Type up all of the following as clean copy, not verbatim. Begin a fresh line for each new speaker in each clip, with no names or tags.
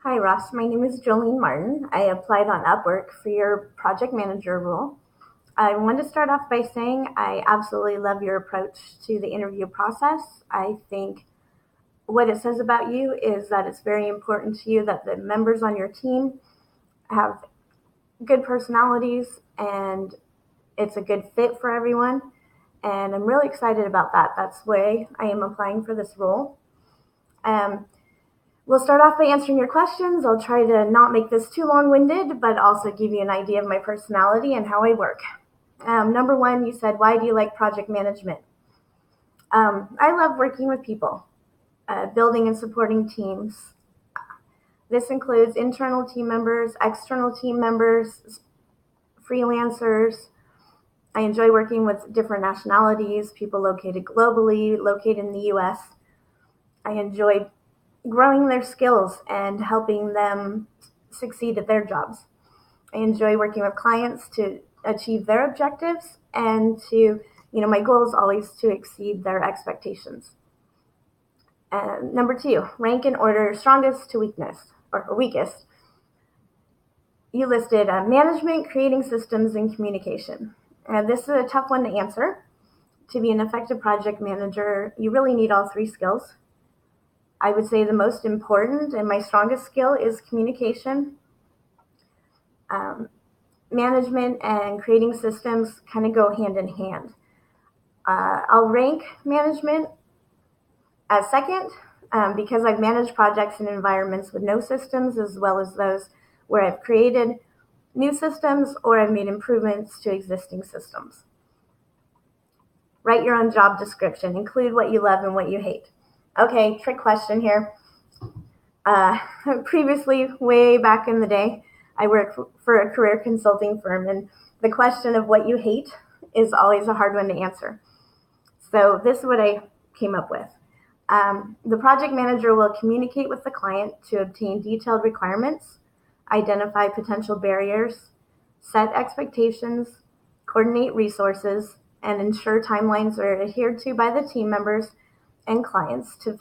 Hi, Ross. My name is Jolene Martin. I applied on Upwork for your project manager role. I want to start off by saying I absolutely love your approach to the interview process. I think what it says about you is that it's very important to you that the members on your team have good personalities and it's a good fit for everyone. And I'm really excited about that. That's why I am applying for this role. Um, We'll start off by answering your questions. I'll try to not make this too long winded, but also give you an idea of my personality and how I work. Number one, you said, why do you like project management? I love working with people, building and supporting teams. This includes internal team members, external team members, freelancers. I enjoy working with different nationalities, people located globally, located in the US. I enjoy growing their skills and helping them succeed at their jobs. I enjoy working with clients to achieve their objectives and my goal is always to exceed their expectations. Number two, rank in order strongest to weakness or weakest. You listed management, creating systems, and communication. This is a tough one to answer. To be an effective project manager, you really need all three skills. I would say the most important and my strongest skill is communication. Management and creating systems kind of go hand in hand. I'll rank management as second because I've managed projects in environments with no systems as well as those where I've created new systems or I've made improvements to existing systems. Write your own job description. Include what you love and what you hate. Okay, trick question here. Previously, way back in the day, I worked for a career consulting firm, and the question of what you hate is always a hard one to answer. So this is what I came up with. The project manager will communicate with the client to obtain detailed requirements, identify potential barriers, set expectations, coordinate resources, and ensure timelines are adhered to by the team members and clients to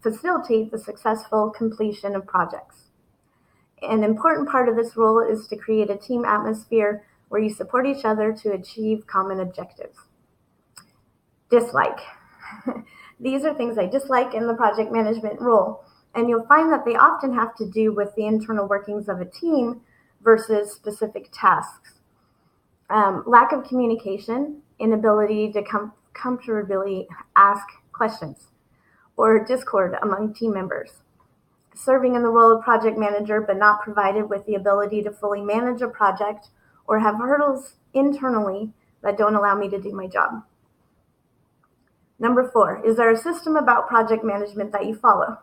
facilitate the successful completion of projects. An important part of this role is to create a team atmosphere where you support each other to achieve common objectives. Dislike. These are things I dislike in the project management role, and you'll find that they often have to do with the internal workings of a team versus specific tasks. Lack of communication, inability to comfortably ask questions, or discord among team members. Serving in the role of project manager but not provided with the ability to fully manage a project or have hurdles internally that don't allow me to do my job. Number four, is there a system about project management that you follow?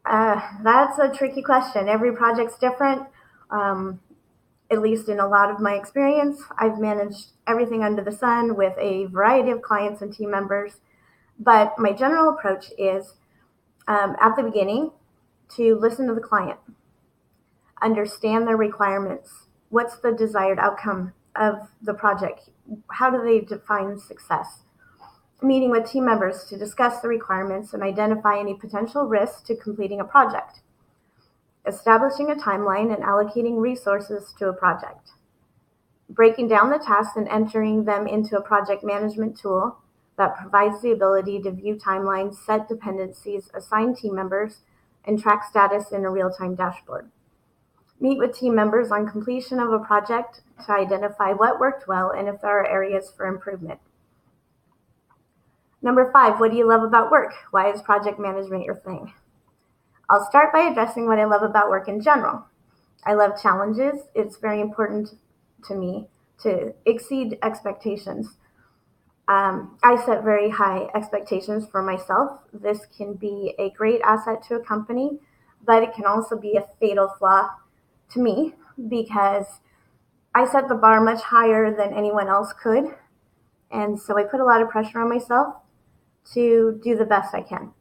That's a tricky question. Every project's different. At least in a lot of my experience, I've managed everything under the sun with a variety of clients and team members. But my general approach is at the beginning to listen to the client, understand their requirements. What's the desired outcome of the project? How do they define success? Meeting with team members to discuss the requirements and identify any potential risks to completing a project. Establishing a timeline and allocating resources to a project. Breaking down the tasks and entering them into a project management tool that provides the ability to view timelines, set dependencies, assign team members, and track status in a real-time dashboard. Meet with team members on completion of a project to identify what worked well and if there are areas for improvement. Number five, what do you love about work? Why is project management your thing? I'll start by addressing what I love about work in general. I love challenges. It's very important to me to exceed expectations. I set very high expectations for myself. This can be a great asset to a company, but it can also be a fatal flaw to me because I set the bar much higher than anyone else could. And so I put a lot of pressure on myself to do the best I can.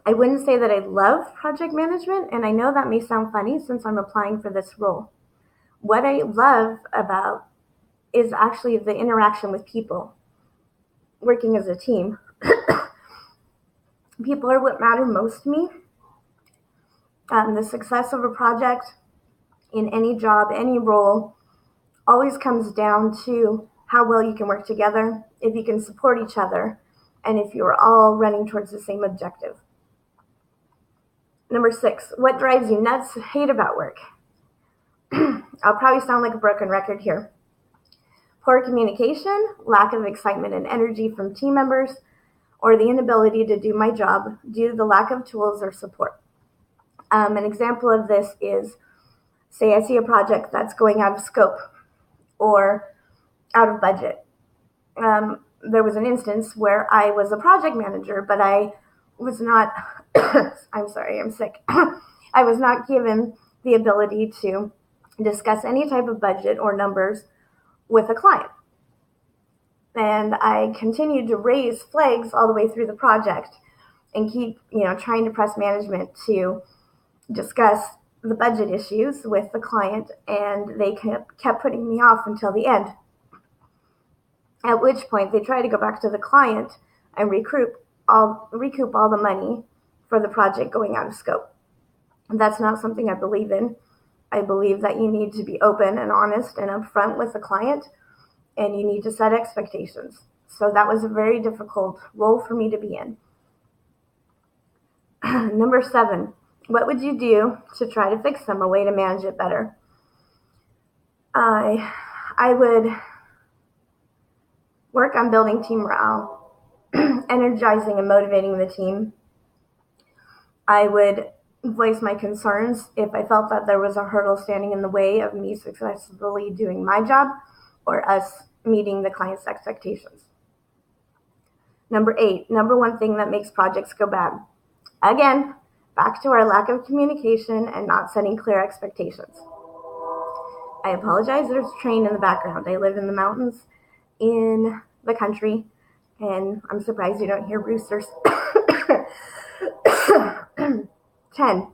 I wouldn't say that I love project management, and I know that may sound funny since I'm applying for this role. What I love about is actually the interaction with people, working as a team. People are what matter most to me. The success of a project in any job, any role, always comes down to how well you can work together, if you can support each other, and if you're all running towards the same objective. Number 6, what drives you nuts, hate about work? I'll probably sound like a broken record here. Poor communication, lack of excitement and energy from team members, or the inability to do my job due to the lack of tools or support. An example of this is, say I see a project that's going out of scope or out of budget. There was an instance where I was a project manager, but I was not, I'm sorry, I'm sick. I was not given the ability to discuss any type of budget or numbers with a client. And I continued to raise flags all the way through the project and keep, trying to press management to discuss the budget issues with the client, and they kept putting me off until the end. At which point they tried to go back to the client and recoup all the money for the project going out of scope. And that's not something I believe in. I believe that you need to be open and honest and upfront with the client, and you need to set expectations. So that was a very difficult role for me to be in. Number 7, what would you do to try to fix them, a way to manage it better? I would work on building team morale, energizing and motivating the team. I would voice my concerns if I felt that there was a hurdle standing in the way of me successfully doing my job or us meeting the client's expectations. Number 8, number 1 thing that makes projects go bad. Again, back to our lack of communication and not setting clear expectations. I apologize, there's a train in the background. I live in the mountains in the country, and I'm surprised you don't hear roosters. 10,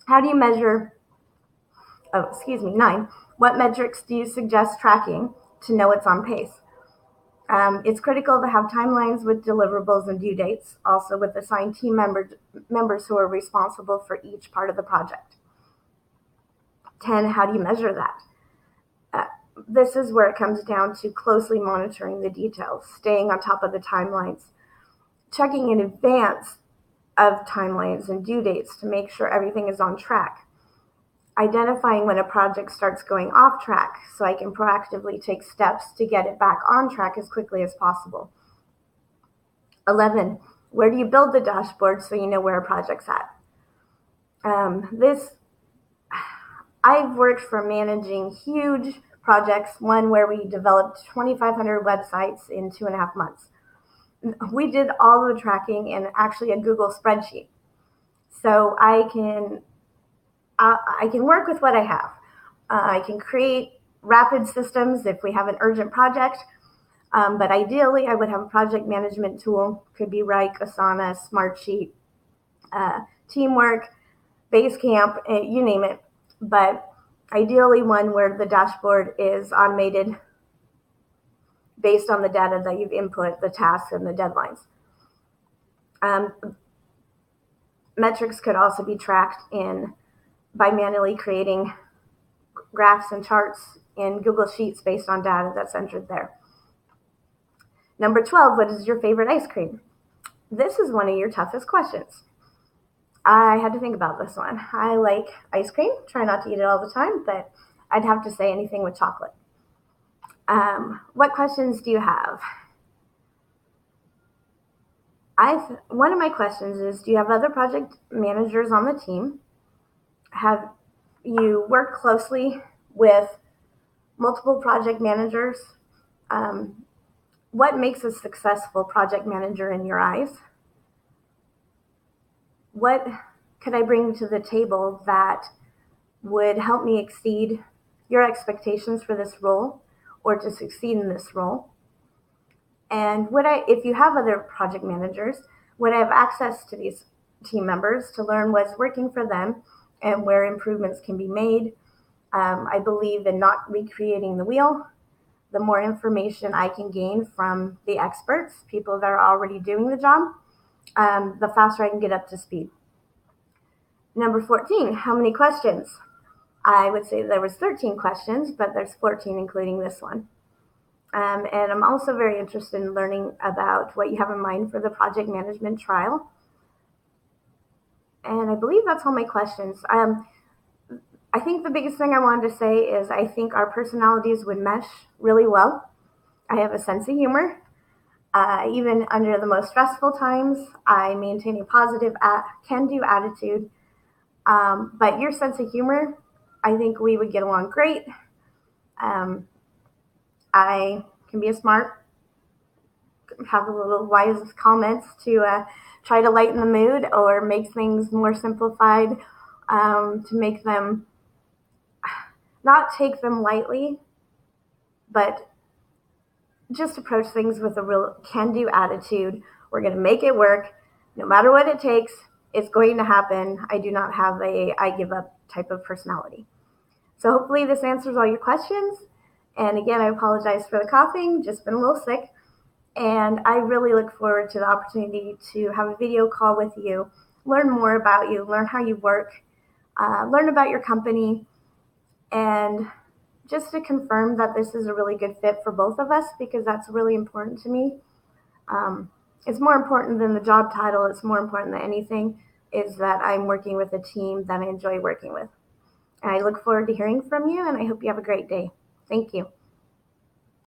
how do you measure, 9, what metrics do you suggest tracking to know it's on pace? It's critical to have timelines with deliverables and due dates, also with assigned team members who are responsible for each part of the project. 10, how do you measure that? This is where it comes down to closely monitoring the details, staying on top of the timelines, checking in advance of timelines and due dates to make sure everything is on track, identifying when a project starts going off track so I can proactively take steps to get it back on track as quickly as possible. 11, where do you build the dashboard so you know where a project's at? I've worked for managing huge projects, one where we developed 2,500 websites in 2.5 months. We did all the tracking in actually a Google spreadsheet. So I can work with what I have. I can create rapid systems if we have an urgent project, but ideally I would have a project management tool. Could be Rike, Asana, Smartsheet, Teamwork, Basecamp, you name it. But ideally one where the dashboard is automated based on the data that you've input, the tasks and the deadlines. Metrics could also be tracked by manually creating graphs and charts in Google Sheets based on data that's entered there. Number 12, what is your favorite ice cream? This is one of your toughest questions. I had to think about this one. I like ice cream, try not to eat it all the time, but I'd have to say anything with chocolate. What questions do you have? One of my questions is, do you have other project managers on the team? Have you worked closely with multiple project managers? What makes a successful project manager in your eyes? What could I bring to the table that would help me exceed your expectations for this role or to succeed in this role? And if you have other project managers, would I have access to these team members to learn what's working for them and where improvements can be made? I believe in not recreating the wheel. The more information I can gain from the experts, people that are already doing the job, the faster I can get up to speed. Number 14, how many questions? I would say there was 13 questions, but there's 14 including this one. And I'm also very interested in learning about what you have in mind for the project management trial. And I believe that's all my questions. I think the biggest thing I wanted to say is I think our personalities would mesh really well. I have a sense of humor. Even under the most stressful times, I maintain a positive, can-do attitude. But your sense of humor, I think we would get along great. Um, I can be a smart, have a little wise comments to try to lighten the mood or make things more simplified, to make them not take them lightly, but just approach things with a real can-do attitude. We're going to make it work no matter what it takes. It's going to happen. I do not have a I give up type of personality. So hopefully this answers all your questions. And again, I apologize for the coughing, just been a little sick. And I really look forward to the opportunity to have a video call with you, learn more about you, learn how you work, learn about your company, and just to confirm that this is a really good fit for both of us, because that's really important to me. It's more important than the job title. It's more important than anything is that I'm working with a team that I enjoy working with. And I look forward to hearing from you, and I hope you have a great day. Thank you.